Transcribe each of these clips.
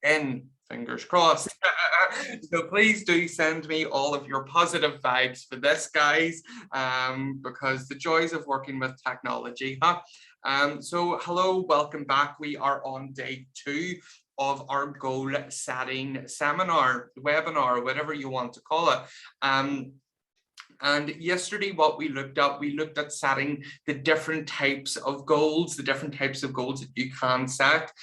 in. Fingers crossed. So please do send me all of your positive vibes for this, guys, because the joys of working with technology, huh? So hello, welcome back. We are on day 2 of our goal setting seminar, webinar, whatever you want to call it. And yesterday, what we looked at setting the different types of goals, that you can set.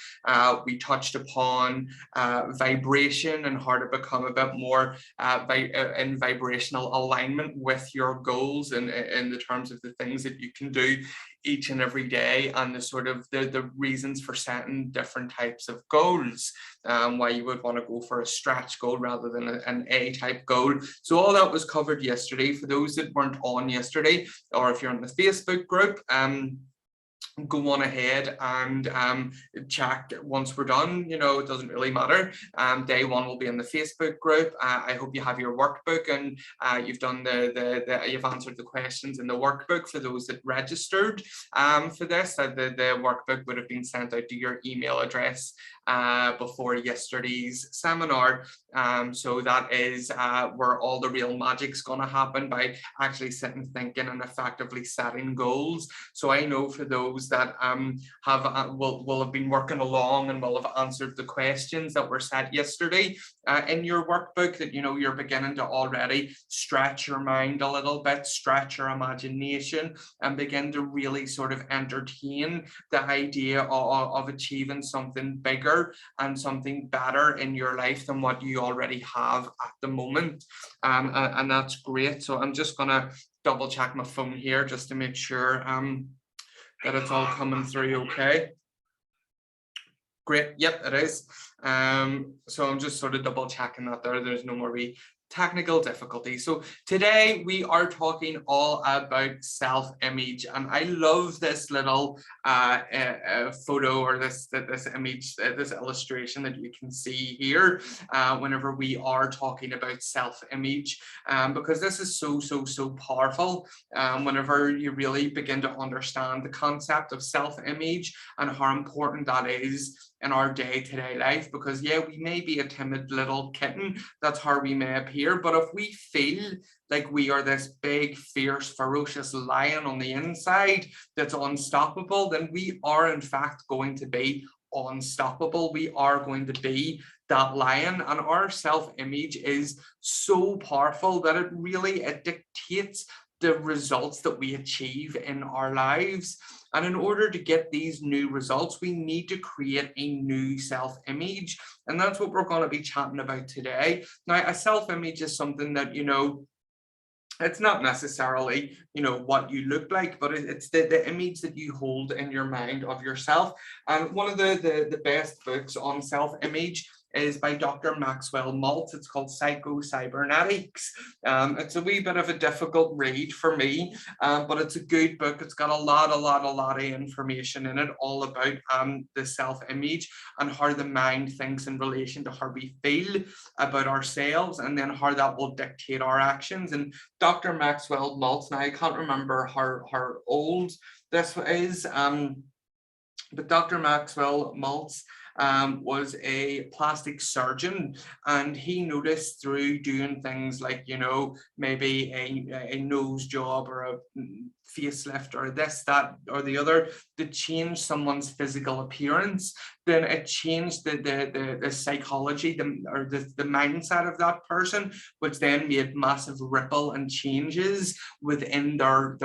We touched upon vibration and how to become a bit more in vibrational alignment with your goals, and in the terms of the things that you can do each and every day, and the sort of the reasons for setting different types of goals. Why you would want to go for a stretch goal rather than an A-type goal. So all that was covered yesterday. For those that weren't on yesterday, or if you're in the Facebook group, go on ahead and check once we're done. You know, it doesn't really matter. Day 1 will be in the Facebook group. I hope you have your workbook, and you've done you've answered the questions in the workbook for those that registered for this. The workbook would have been sent out to your email address before yesterday's seminar. So that is where all the real magic's going to happen, by actually sitting, thinking, and effectively setting goals. So I know for those that will have been working along and will have answered the questions that were set yesterday in your workbook, that, you know, you're beginning to already stretch your mind a little bit, stretch your imagination, and begin to really sort of entertain the idea of achieving something bigger and something better in your life than what you already have at the moment. And that's great. So I'm just gonna double check my phone here just to make sure that it's all coming through okay. Great, yep, it is. So I'm just sort of double checking that there's no more technical difficulty. So today we are talking all about self-image, and I love this little photo, or this image, this illustration that you can see here whenever we are talking about self-image, because this is so powerful whenever you really begin to understand the concept of self-image and how important that is in our day-to-day life. Because yeah, we may be a timid little kitten, that's how we may appear, but if we feel like we are this big, fierce, ferocious lion on the inside that's unstoppable, then we are in fact going to be unstoppable. We are going to be that lion, and our self-image is so powerful that it dictates the results that we achieve in our lives. And in order to get these new results, we need to create a new self-image. And that's what we're going to be chatting about today. Now, a self-image is something that, you know, it's not necessarily, you know, what you look like, but it's the image that you hold in your mind of yourself. And one of the best books on self-image is by Dr. Maxwell Maltz. It's called Psycho-Cybernetics. It's a wee bit of a difficult read for me, but it's a good book. It's got a lot of information in it, all about the self-image and how the mind thinks in relation to how we feel about ourselves, and then how that will dictate our actions. And Dr. Maxwell Maltz, now I can't remember how old this is, but Dr. Maxwell Maltz was a plastic surgeon, and he noticed through doing things like, you know, maybe a nose job or a facelift or this, that, or the other, to change someone's physical appearance, then it changed the psychology, the mindset of that person, which then made massive ripple and changes within their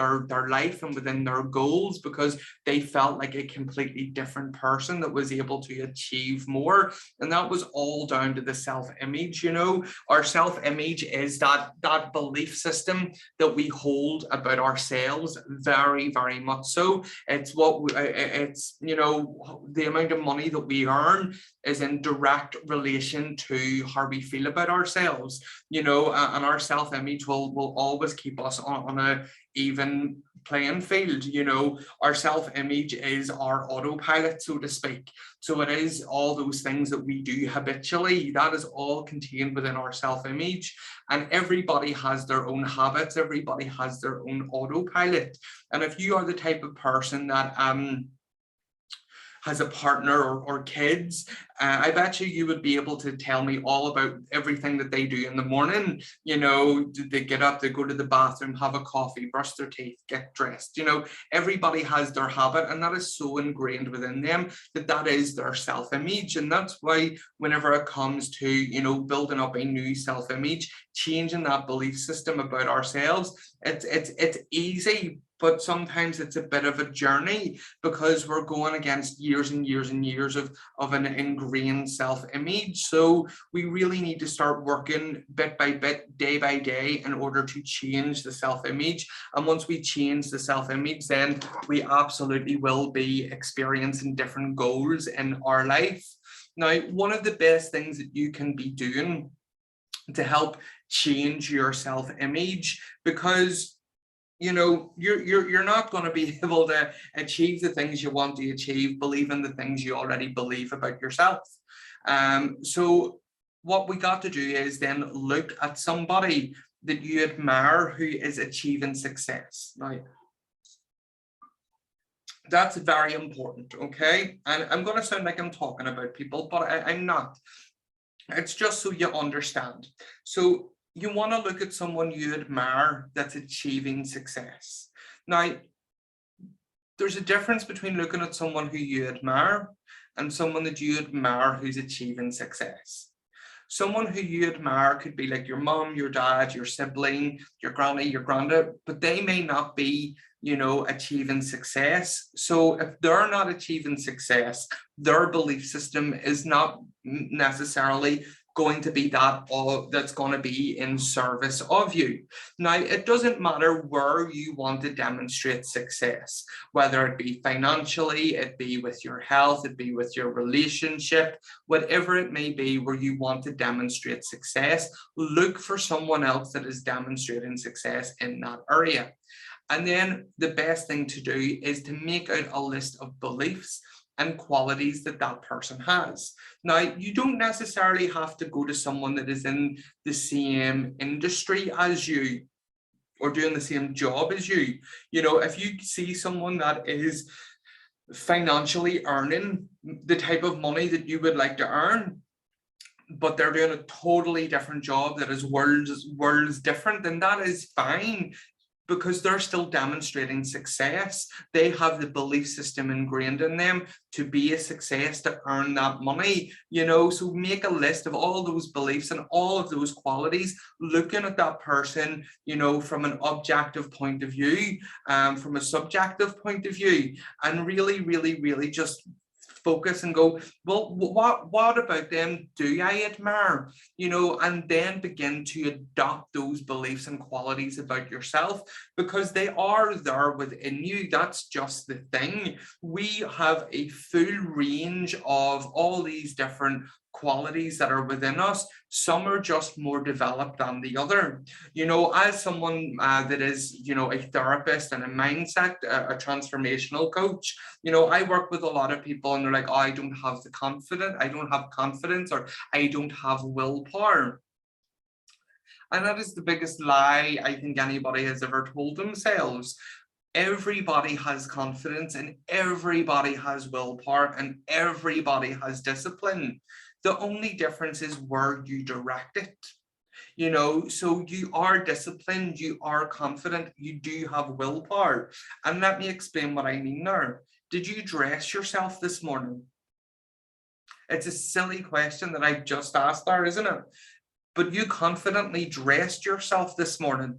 life and within their goals, because they felt like a completely different person that was able to achieve more. And that was all down to the self-image. You know, our self-image is that belief system that we hold about ourselves, very much so. It's it's, you know, the amount of money that we earn is in direct relation to how we feel about ourselves, you know, and our self-image will always keep us on a even playing field. You know, our self-image is our autopilot, so to speak. So it is all those things that we do habitually, that is all contained within our self-image. And everybody has their own habits, everybody has their own autopilot. And if you are the type of person that has a partner or kids, I bet you would be able to tell me all about everything that they do in the morning. They get up, they go to the bathroom, have a coffee, brush their teeth, get dressed. Everybody has their habit, and that is so ingrained within them that is their self-image. And that's why whenever it comes to, building up a new self-image, changing that belief system about ourselves, it's easy, but sometimes it's a bit of a journey, because we're going against years and years and years of an ingrained self-image. So we really need to start working bit by bit, day by day, in order to change the self-image. And once we change the self-image, then we absolutely will be experiencing different goals in our life. Now, one of the best things that you can be doing to help change your self-image, because you're not going to be able to achieve the things you want to achieve believing the things you already believe about yourself. So what we got to do is then look at somebody that you admire who is achieving success. Now, that's very important, okay? And I'm going to sound like I'm talking about people, but I'm not. It's just so you understand. So you want to look at someone you admire that's achieving success. Now, there's a difference between looking at someone who you admire and someone that you admire who's achieving success. Someone who you admire could be like your mom, your dad, your sibling, your granny, your granddad, but they may not be, achieving success. So if they're not achieving success, their belief system is not necessarily going to be that's going to be in service of you. Now, it doesn't matter where you want to demonstrate success, whether it be financially, it be with your health, it be with your relationship, whatever it may be where you want to demonstrate success, look for someone else that is demonstrating success in that area. And then the best thing to do is to make out a list of beliefs and qualities that person has. Now, you don't necessarily have to go to someone that is in the same industry as you or doing the same job as you. If you see someone that is financially earning the type of money that you would like to earn, but they're doing a totally different job that is worlds different, then that is fine, because they're still demonstrating success. They have the belief system ingrained in them to be a success, to earn that money, so make a list of all those beliefs and all of those qualities, looking at that person, from an objective point of view, from a subjective point of view, and really, really, really just focus and go, well, what about them do I admire? And then begin to adopt those beliefs and qualities about yourself, because they are there within you. That's just the thing. We have a full range of all these different qualities that are within us. Some are just more developed than the other. As someone that is, a therapist and a mindset, a transformational coach, I work with a lot of people and they're like, oh, I don't have confidence, or I don't have willpower. And that is the biggest lie I think anybody has ever told themselves. Everybody has confidence, and everybody has willpower, and everybody has discipline. The only difference is where you direct it. So you are disciplined, you are confident, you do have willpower. And let me explain what I mean there. Did you dress yourself this morning? It's a silly question that I've just asked there, isn't it? But you confidently dressed yourself this morning.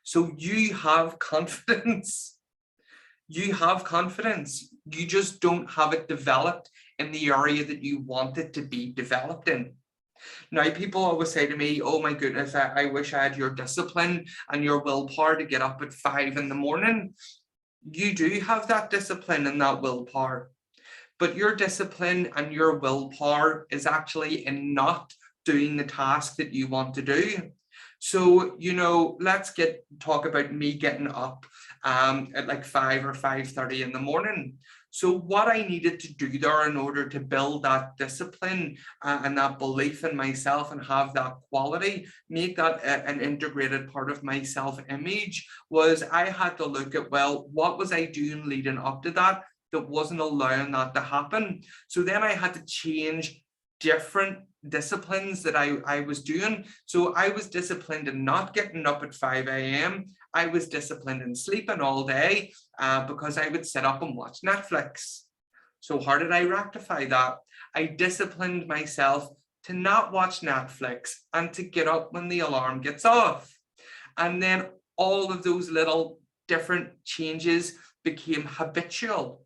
So you have confidence. You have confidence. You just don't have it developed in the area that you want it to be developed in. Now, people always say to me, oh my goodness, I wish I had your discipline and your willpower to get up at 5 a.m. You do have that discipline and that willpower, but your discipline and your willpower is actually in not doing the task that you want to do. So, let's talk about me getting up at like 5 or 5:30 in the morning. So what I needed to do there in order to build that discipline and that belief in myself and have that quality, make that an integrated part of my self-image, was I had to look at, well, what was I doing leading up to that that wasn't allowing that to happen. So then I had to change different disciplines that I was doing. So I was disciplined in not getting up at 5 a.m. I was disciplined in sleeping all day because I would sit up and watch Netflix. So how did I rectify that? I disciplined myself to not watch Netflix and to get up when the alarm gets off. And then all of those little different changes became habitual.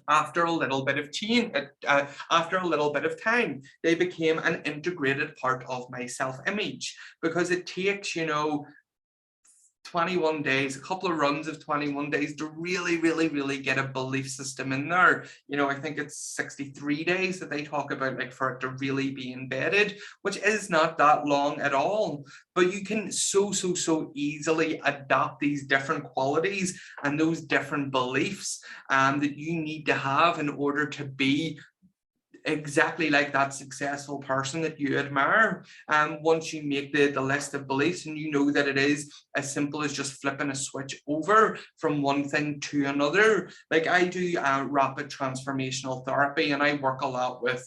After a little bit of change, after a little bit of time, they became an integrated part of my self-image, because it takes, 21 days, a couple of runs of 21 days to really get a belief system in there. I think it's 63 days that they talk about, like, for it to really be embedded, which is not that long at all. But you can so easily adopt these different qualities and those different beliefs that you need to have in order to be exactly like that successful person that you admire. Once you make the list of beliefs, and you know that it is as simple as just flipping a switch over from one thing to another. Like, I do rapid transformational therapy, and I work a lot with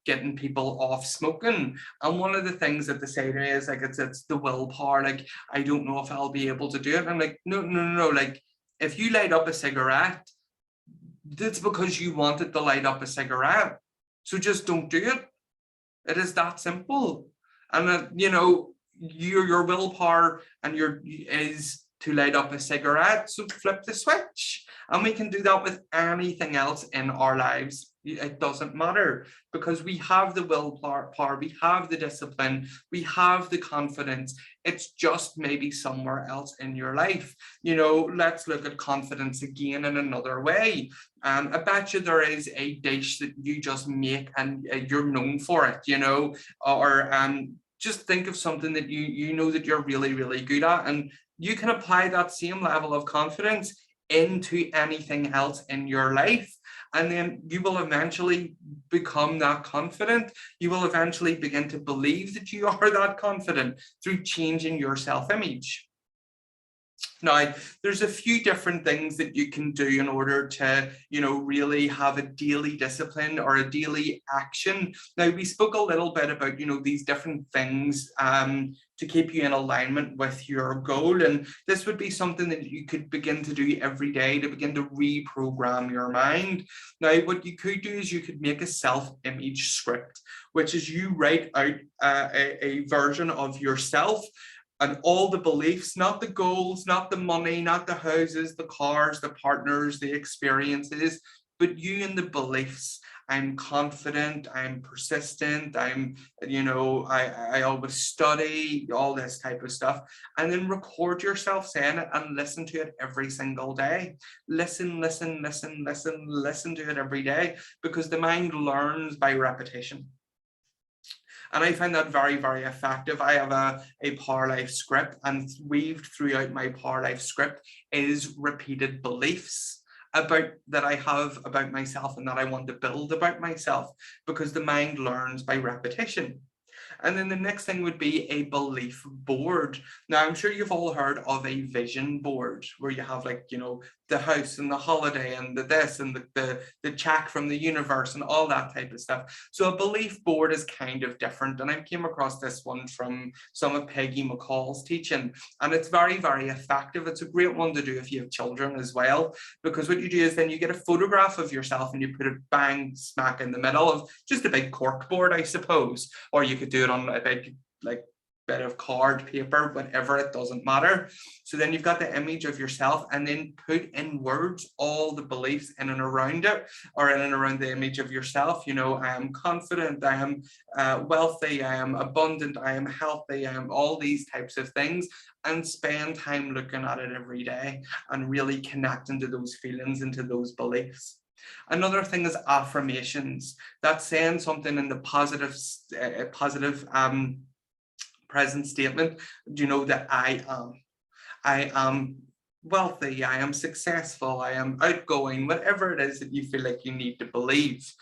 getting people off smoking. And one of the things that they say to me is, like, it's the willpower. Like, I don't know if I'll be able to do it. And I'm like, no. Like, if you light up a cigarette, that's because you wanted to light up a cigarette. So just don't do it. It is that simple. And your willpower and is to light up a cigarette. So flip the switch. And we can do that with anything else in our lives. It doesn't matter, because we have the willpower, we have the discipline, we have the confidence. It's just maybe somewhere else in your life. Let's look at confidence again in another way. I bet you there is a dish that you just make and you're known for it, or just think of something that you know that you're really good at, and you can apply that same level of confidence into anything else in your life. And then you will eventually become that confident. You will eventually begin to believe that you are that confident through changing your self-image. Now, there's a few different things that you can do in order to, really have a daily discipline or a daily action. Now, we spoke a little bit about, these different things to keep you in alignment with your goal. And this would be something that you could begin to do every day to begin to reprogram your mind. Now, what you could do is you could make a self-image script, which is you write out a version of yourself and all the beliefs, not the goals, not the money, not the houses, the cars, the partners, the experiences, but you and the beliefs. I'm confident, I'm persistent, I always study, all this type of stuff. And then record yourself saying it and listen to it every single day. Listen to it every day, because the mind learns by repetition. And I find that very effective. I have a Power Life script, and weaved throughout my Power Life script is repeated beliefs that I have about myself and that I want to build about myself, because the mind learns by repetition. And then the next thing would be a belief board. Now, I'm sure you've all heard of a vision board, where you have, like, the house and the holiday and the this and the check from the universe and all that type of stuff. So a belief board is kind of different. And I came across this one from some of Peggy McCall's teaching, and it's very effective. It's a great one to do if you have children as well, because what you do is then you get a photograph of yourself and you put it bang smack in the middle of just a big cork board, I suppose, or you could do it on a big, like, bit of card paper, whatever, it doesn't matter. So then you've got the image of yourself, and then put in words all the beliefs in and around it, or in and around the image of yourself. I am confident, I am wealthy, I am abundant, I am healthy, I am all these types of things, and spend time looking at it every day and really connecting to those feelings and to those beliefs. Another thing is affirmations. That's saying something in the positive present statement. That I am wealthy, I am successful, I am outgoing, whatever it is that you feel like you need to believe.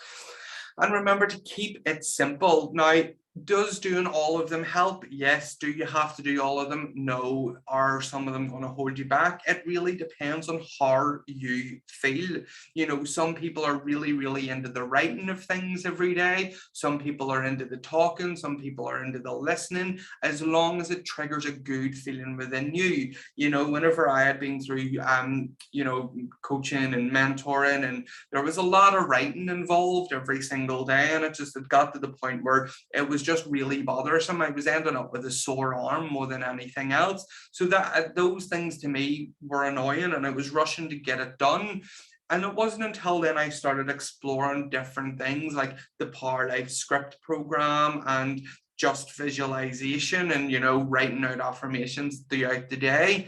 And remember to keep it simple. Now, Does doing all of them help? Yes. Do you have to do all of them? No. Are some of them going to hold you back? It really depends on how you feel. You know, some people are really, really into the writing of things every day. Some people are into the talking. Some people are into the listening, as long as it triggers a good feeling within you. You know, whenever I had been through, you know, coaching and mentoring, and there was a lot of writing involved every single day, and it just had got to the point where it was just really bothersome. I was ending up with a sore arm more than anything else. So that those things to me were annoying, and I was rushing to get it done. And it wasn't until then I started exploring different things like the Power Life script program and just visualization and, you know, writing out affirmations throughout the day.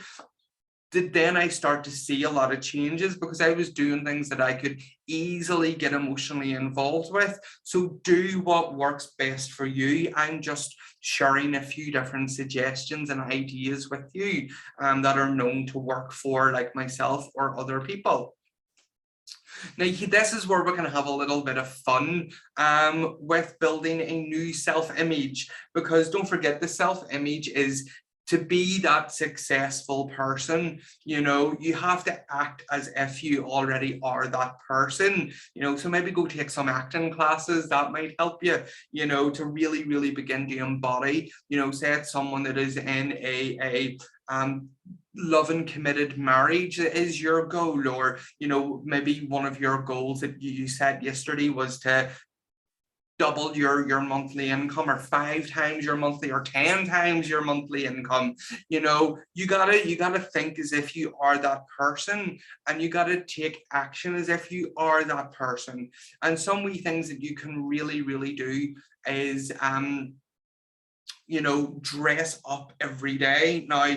Then I start to see a lot of changes because I was doing things that I could easily get emotionally involved with. So do what works best for you. I'm just sharing a few different suggestions and ideas with you that are known to work for like myself or other people. Now, this is where we're going to have a little bit of fun with building a new self-image, because don't forget, the self-image is to be that successful person. You know, you have to act as if you already are that person, you know, so maybe go take some acting classes. That might help you, you know, to really, really begin to embody, you know, say it's someone that is in a love and committed marriage is your goal, or, you know, maybe one of your goals that you set yesterday was to double your monthly income, or 5 times your monthly, or 10 times your monthly income. You know, you gotta think as if you are that person, and you gotta take action as if you are that person. And some wee things that you can really, really do is you know, dress up every day. Now,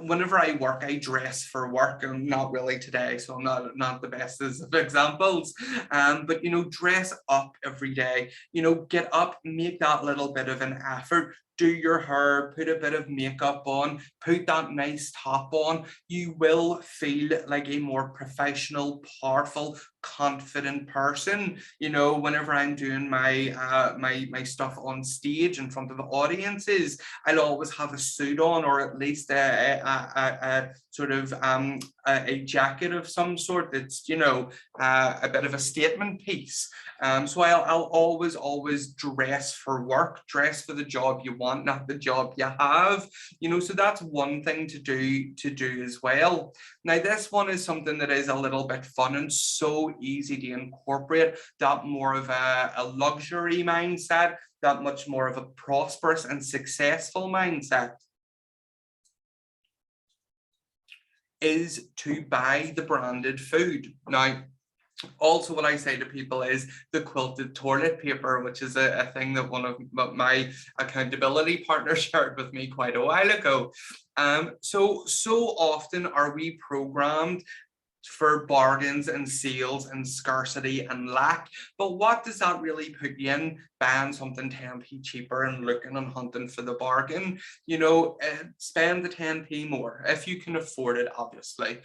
whenever I work, I dress for work, and not really today, so I'm not the best of examples. But you know, dress up every day. You know, get up, make that little bit of an effort. Do your hair, put a bit of makeup on, put that nice top on. You will feel like a more professional, powerful, confident person. You know, whenever I'm doing my my stuff on stage in front of the audiences, I'll always have a suit on, or at least a sort of a jacket of some sort that's, you know, a bit of a statement piece. So I'll always dress for work, dress for the job you want, not the job you have. You know, so that's one thing to do as well. Now, this one is something that is a little bit fun and so easy to incorporate. That more of a luxury mindset, that much more of a prosperous and successful mindset, is to buy the branded food. Now, also what I say to people is the quilted toilet paper, which is a thing that one of my accountability partners shared with me quite a while ago. So often are we programmed for bargains and sales and scarcity and lack. But what does that really put you in? Buying something 10p cheaper and looking and hunting for the bargain. You know, spend the 10p more if you can afford it, obviously.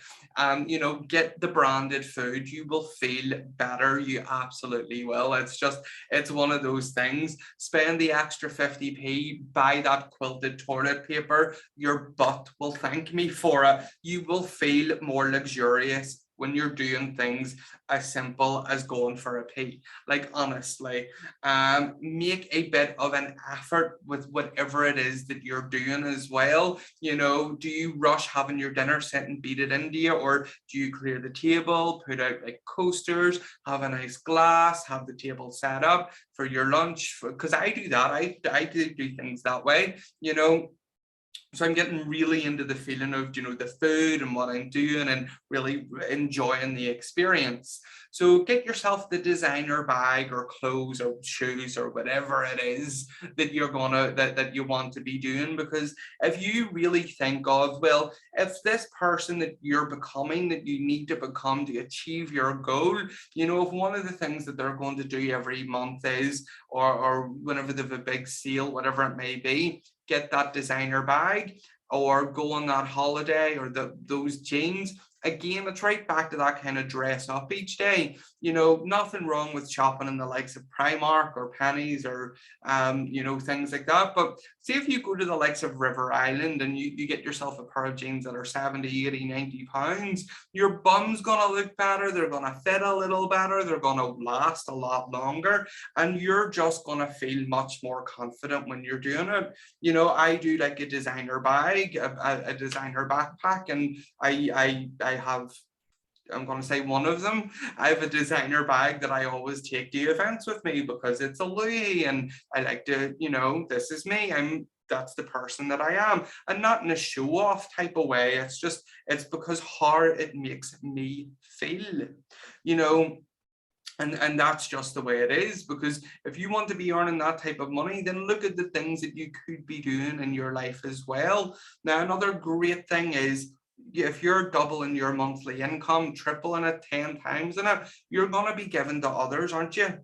You know, get the branded food. You will feel better. You absolutely will. It's one of those things. Spend the extra 50p, buy that quilted toilet paper. Your butt will thank me for it. You will feel more luxurious when you're doing things as simple as going for a pee. Like, honestly, make a bit of an effort with whatever it is that you're doing as well. You know, do you rush having your dinner, sit and beat it into you, or do you clear the table, put out like coasters, have a nice glass, have the table set up for your lunch? Because I do that. I do things that way, you know. So I'm getting really into the feeling of, you know, the food and what I'm doing, and really enjoying the experience. So get yourself the designer bag or clothes or shoes or whatever it is that you're that you want to be doing. Because if you really think of, well, if this person that you're becoming, that you need to become to achieve your goal, you know, if one of the things that they're going to do every month is, or whenever they have a big sale, whatever it may be, get that designer bag. or go on that holiday, or those jeans. Again, it's right back to that kind of dress up each day. Nothing wrong with shopping in the likes of Primark or Pennies or things like that. But see, if you go to the likes of River Island and you get yourself a pair of jeans that are 70, 80, 90 pounds, your bum's gonna look better, they're gonna fit a little better, they're gonna last a lot longer, and you're just gonna feel much more confident when you're doing it. I do like a designer bag, a designer backpack, and I have, I'm going to say one of them. I have a designer bag that I always take to events with me because it's a Louis, and I like to, this is me. That's the person that I am, and not in a show off type of way. It's because how it makes me feel, and that's just the way it is. Because if you want to be earning that type of money, then look at the things that you could be doing in your life as well. Now, another great thing is, if you're doubling your monthly income, tripling it, 10 times in it, you're going to be giving to others, aren't you?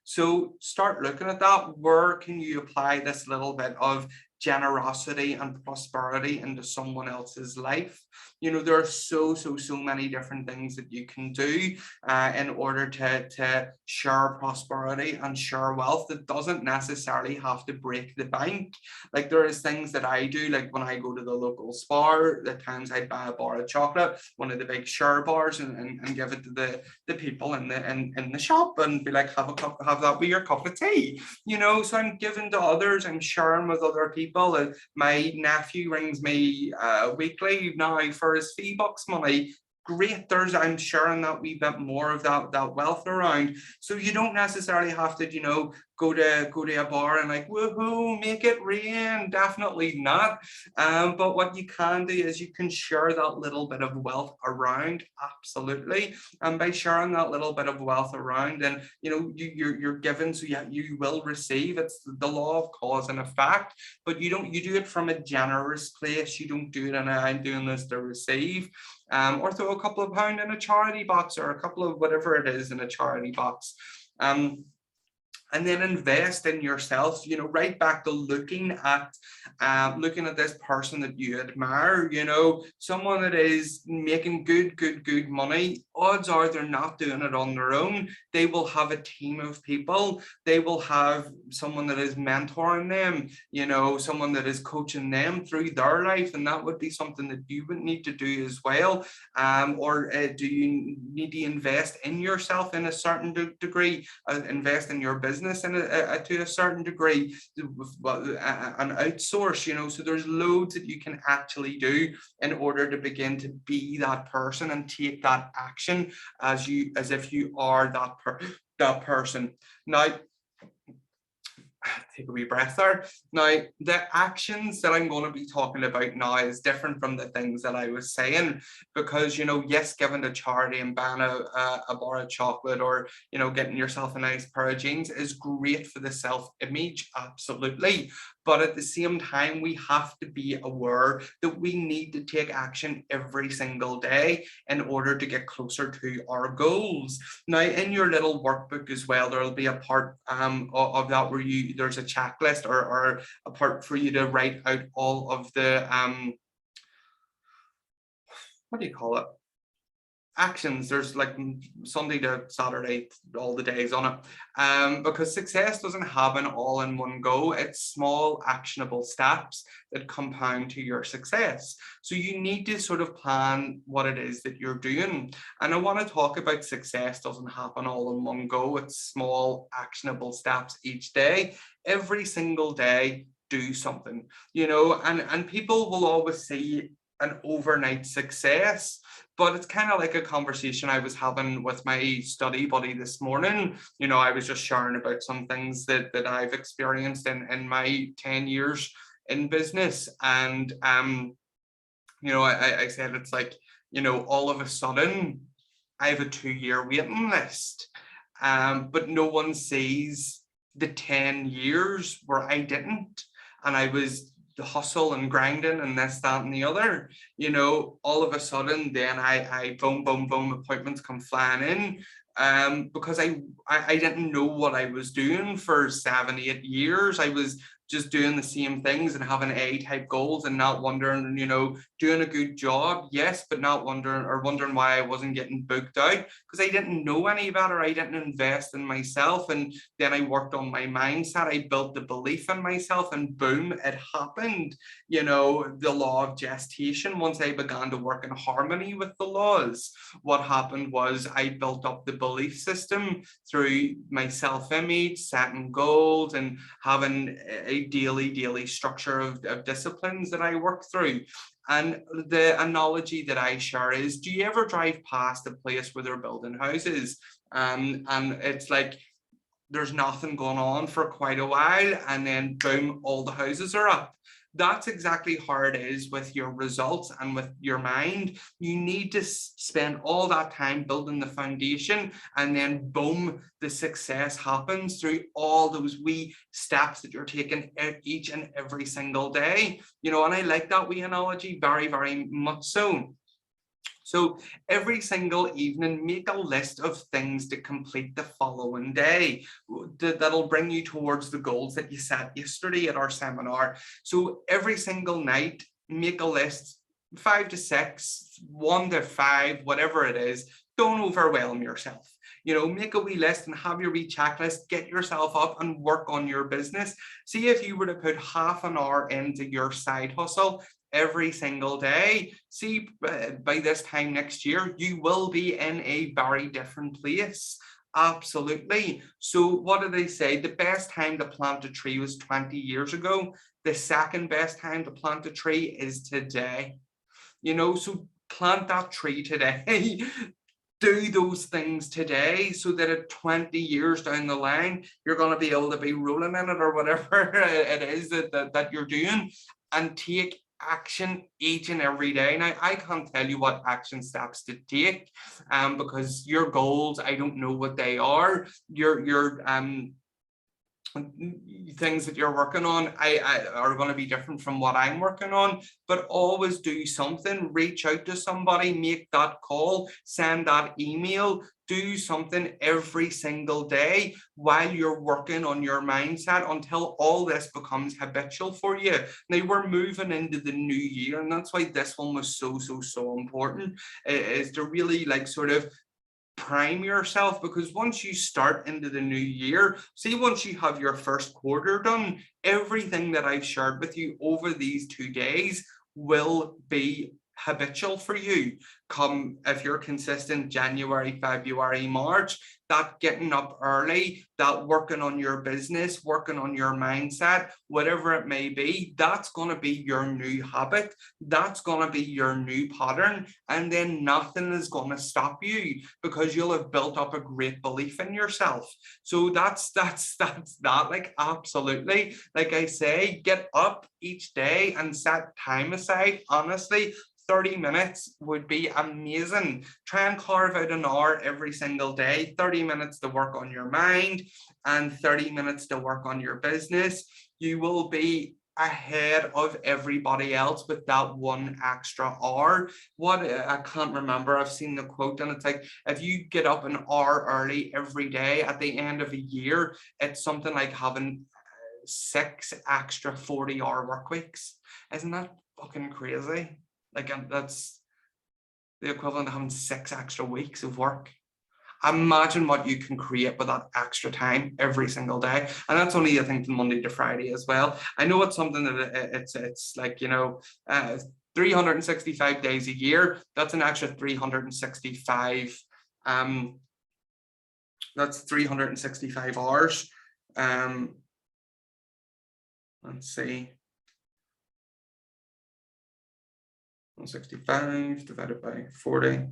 So start looking at that. Where can you apply this little bit of generosity and prosperity into someone else's life? There are so many different things that you can do in order to share prosperity and share wealth. That doesn't necessarily have to break the bank. Like, there is things that I do, like when I go to the local Spar, at times I buy a bar of chocolate, one of the big share bars, and give it to the people in the shop, and be like, have that with your cup of tea. So I'm giving to others, I'm sharing with other people. My nephew rings me weekly now for his fee box money. Great, I'm sharing that wee bit more of that wealth around. So you don't necessarily have to, go to a bar and like, woohoo, make it rain. Definitely not. But what you can do is you can share that little bit of wealth around. Absolutely. And by sharing that little bit of wealth around, then you're given, so you will receive. It's the law of cause and effect. But you do it from a generous place. You don't do it in I'm doing this to receive. Or throw a couple of pounds in a charity box, or a couple of whatever it is in a charity box. And then invest in yourself, right back to looking at this person that you admire, someone that is making good money. Odds are they're not doing it on their own. They will have a team of people. They will have someone that is mentoring them, someone that is coaching them through their life. And that would be something that you would need to do as well. Or do you need to invest in yourself in a certain degree, invest in your business to a certain degree, and outsource, so there's loads that you can actually do in order to begin to be that person and take that action as if you are that person. Now, take a wee breath there. Now, the actions that I'm going to be talking about now is different from the things that I was saying, because, yes, giving to charity and buying a bar of chocolate, or, getting yourself a nice pair of jeans is great for the self-image, absolutely. But at the same time, we have to be aware that we need to take action every single day in order to get closer to our goals. Now, in your little workbook as well, there'll be a part of that where there's a checklist, or a part for you to write out all of the what do you call it? Actions. There's like Sunday to Saturday, all the days on it, because success doesn't happen all in one go. It's small actionable steps that compound to your success. So you need to sort of plan what it is that you're doing. And I want to talk about success doesn't happen all in one go. It's small actionable steps each day. Every single day, do something, and people will always see an overnight success. But it's kind of like a conversation I was having with my study buddy this morning. I was just sharing about some things that I've experienced in my 10 years in business. And, I said, it's like, all of a sudden I have a 2-year waiting list. But no one sees the 10 years where I didn't. And I was the hustle and grinding and this, that, and the other, all of a sudden, then I boom, appointments come flying in, because I didn't know what I was doing for 7-8 years. I was just doing the same things and having A-type goals and not wondering, doing a good job, yes, but not wondering why I wasn't getting booked out because I didn't know any better. I didn't invest in myself. And then I worked on my mindset. I built the belief in myself, and boom, it happened. The law of gestation, once I began to work in harmony with the laws, what happened was I built up the belief system through my self-image, setting goals, and having a daily structure of disciplines that I work through. And the analogy that I share is, do you ever drive past a place where they're building houses? And it's like there's nothing going on for quite a while, and then boom, all the houses are up. That's exactly how it is with your results and with your mind. You need to spend all that time building the foundation, and then boom, the success happens through all those wee steps that you're taking each and every single day. And I like that wee analogy very, very much so. So every single evening, make a list of things to complete the following day that'll bring you towards the goals that you set yesterday at our seminar. So every single night, make a list, 5 to 6, 1 to 5, whatever it is. Don't overwhelm yourself. Make a wee list and have your wee checklist, get yourself up and work on your business. See if you were to put half an hour into your side hustle every single day. See, by this time next year, you will be in a very different place. Absolutely. So what do they say? The best time to plant a tree was 20 years ago. The second best time to plant a tree is today. So plant that tree today. Do those things today so that at 20 years down the line, you're going to be able to be rolling in it or whatever it is that you're doing, and take action each and every day. Now, I can't tell you what action steps to take because your goals, I don't know what they are. Your things that you're working on I are going to be different from what I'm working on, but always do something. Reach out to somebody, make that call, send that email, do something every single day while you're working on your mindset until all this becomes habitual for you. Now, we're moving into the new year, and that's why this one was so important, is to really sort of prime yourself, because once you start into the new year, see, once you have your first quarter done, everything that I've shared with you over these 2 days will be habitual for you. Come, if you're consistent January, February, March, that getting up early, that working on your business, working on your mindset, whatever it may be, that's going to be your new habit. That's going to be your new pattern. And then nothing is going to stop you because you'll have built up a great belief in yourself. So that's that, absolutely. Like I say, get up each day and set time aside. Honestly, 30 minutes would be amazing. Try and carve out an hour every single day, 30 minutes to work on your mind and 30 minutes to work on your business. You will be ahead of everybody else with that 1 extra hour. I can't remember, I've seen the quote, and it's like, if you get up an hour early every day at the end of a year, it's something like having 6 extra 40-hour work weeks. Isn't that fucking crazy? That's the equivalent of having 6 extra weeks of work. Imagine what you can create with that extra time every single day. And that's only, I think, Monday to Friday as well. I know it's something that it's 365 days a year. That's an extra 365. That's 365 hours. Let's see. 165 divided by 40.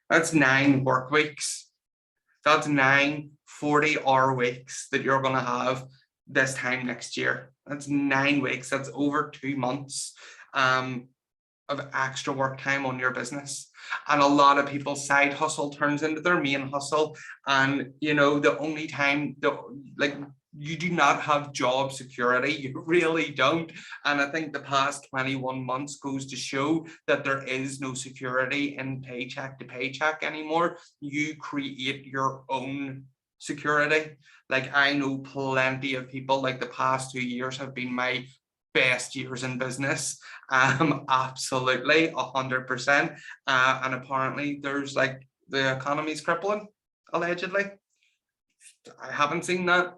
That's 9 work weeks. That's 9 40-hour weeks that you're going to have this time next year. That's 9 weeks. That's over 2 months of extra work time on your business. And a lot of people's side hustle turns into their main hustle. And, the only time, you do not have job security. You really don't. And I think the past 21 months goes to show that there is no security in paycheck to paycheck anymore. You create your own security. Like I know plenty of people, like the past 2 years have been my best years in business. Absolutely 100%. And apparently there's like the economy's crippling, allegedly. I haven't seen that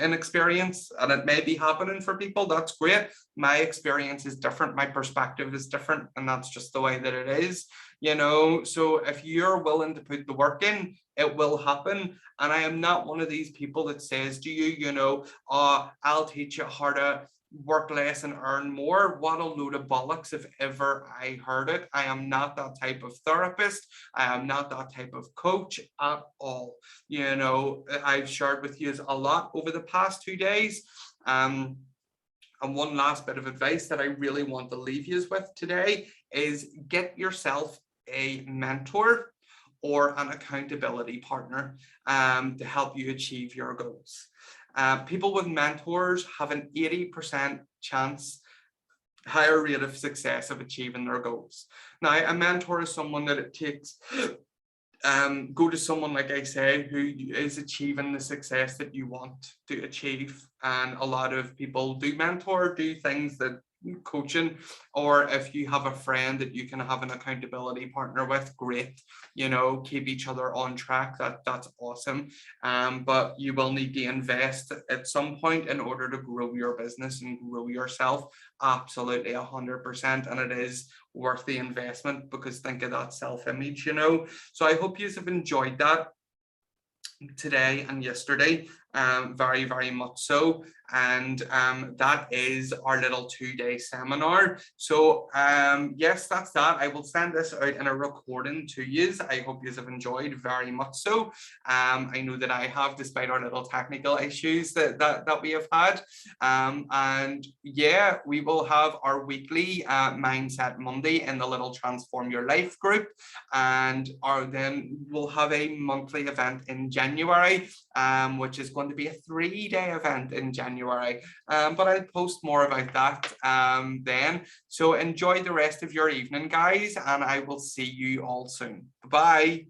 in experience, and it may be happening for people. That's great. My experience is different. My perspective is different, and that's just the way that it is, you know. So if you're willing to put the work in, it will happen. And I am not one of these people that says to you, you know, I'll teach you how to work less and earn more. What a load of bollocks if ever I heard it. I am not that type of therapist. I am not that type of coach at all. You know, I've shared with you a lot over the past 2 days. And one last bit of advice that I really want to leave you with today is get yourself a mentor or an accountability partner to help you achieve your goals. People with mentors have an 80% chance, higher rate of success of achieving their goals. Now, a mentor is someone that it takes, go to someone, like I said, who is achieving the success that you want to achieve. And a lot of people do mentor, do things that coaching, or if you have a friend that you can have an accountability partner with, great, you know, keep each other on track. That's awesome. But you will need to invest at some point in order to grow your business and grow yourself. Absolutely 100%. And it is worth the investment, because think of that self-image, you know. So I hope you have enjoyed that today and yesterday, very, very much so. And that is our little 2-day seminar. So yes, that's that. I will send this out in a recording to you. I hope you have enjoyed very much so. I know that I have, despite our little technical issues that we have had. And yeah, we will have our weekly Mindset Monday in the little Transform Your Life group. And then we'll have a monthly event in January, which is going to be a 3-day event in January. But I'll post more about that then. So enjoy the rest of your evening, guys, and I will see you all soon. Bye.